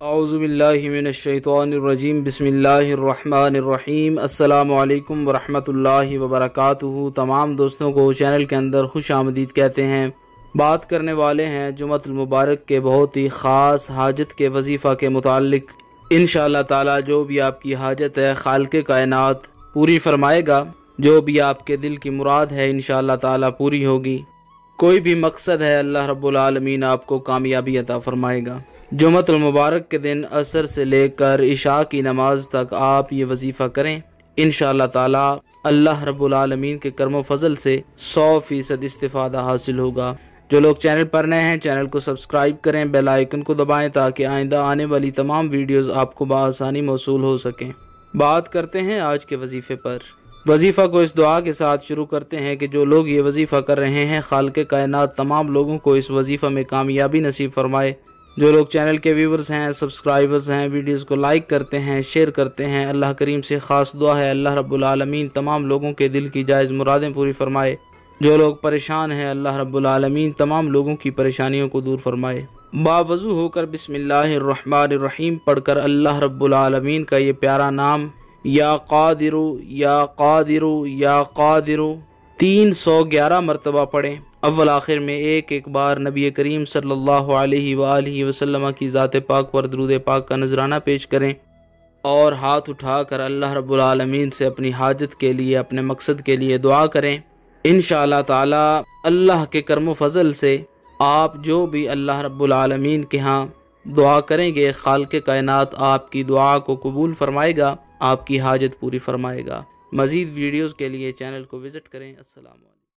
औज़ुबिल्लाहि मिनश्शैतानिर्रजीम बिस्मिल्लाहिर्रहमानिर्रहीम अस्सलामु अलैकुम वरहमतुल्लाहि वबरकातुहू। तमाम दोस्तों को चैनल के अंदर खुश आमदीद कहते हैं। बात करने वाले हैं जुमअतुल मुबारक के बहुत ही ख़ास हाजत के वजीफ़ा के मुताल्लिक। इंशाअल्लाह ताला जो भी आपकी हाजत है खालिक़े कायनात पूरी फरमाएगा। जो भी आपके दिल की मुराद है इंशाअल्लाह ताला पूरी होगी। कोई भी मकसद है अल्लाह रब्बुल आलमीन आपको कामयाबी अता फरमाएगा। जुमअतुल मुबारक के दिन असर से लेकर इशा की नमाज तक आप ये वजीफ़ा करें। इंशाअल्लाह ताला अल्लाह रब्बुल आलमीन के करम फजल से 100% इस्तिफादा हासिल होगा। जो लोग चैनल पर नए हैं चैनल को सब्सक्राइब करें, बेल आइकन को दबाएं ताकि आइंदा आने वाली तमाम वीडियोस आपको बआसानी मौसूल हो सकें। बात करते हैं आज के वजीफ़े पर। वजीफ़ा को इस दुआ के साथ शुरू करते हैं कि जो लोग ये वजीफ़ा कर रहे हैं खालिक़े कायनात तमाम लोगों को इस वजीफ़ा में कामयाबी नसीब फरमाए। जो लोग चैनल के व्यूवर्स हैं, सब्सक्राइबर्स हैं, वीडियोस को लाइक करते हैं, शेयर करते हैं, अल्लाह करीम से ख़ास दुआ है अल्लाह रब्बुल आलमीन तमाम लोगों के दिल की जायज़ मुरादें पूरी फरमाए। जो लोग परेशान हैं अल्लाह रब्बुल आलमीन तमाम लोगों की परेशानियों को दूर फरमाए। बावज़ू होकर बिस्मिल्लाहिर्रहमानिर्रहीम पढ़कर अल्लाह रब्बुल आलमीन का ये प्यारा नाम या क़ादिरु या क़ादिरु या क़ादिरु 311 मरतबा पढ़ें। अव्वल आखिर में एक एक बार नबी करीम सल्लल्लाहु अलैहि वसल्लम की ज़ात पाक पर दुरूद पाक का नजराना पेश करें और हाथ उठाकर अल्लाह रब्बुल आलमीन से अपनी हाजत के लिए, अपने मकसद के लिए दुआ करें। इंशाअल्लाह ताला अल्लाह के करम फजल से आप जो भी अल्लाह रब्बुल आलमीन के यहाँ दुआ करेंगे खालिक़े कायनात आपकी दुआ को कबूल फरमाएगा, आपकी हाजत पूरी फरमाएगा। मज़ीद वीडियोज़ के लिए चैनल को विज़िट करें। अस्सलाम वालेकुम।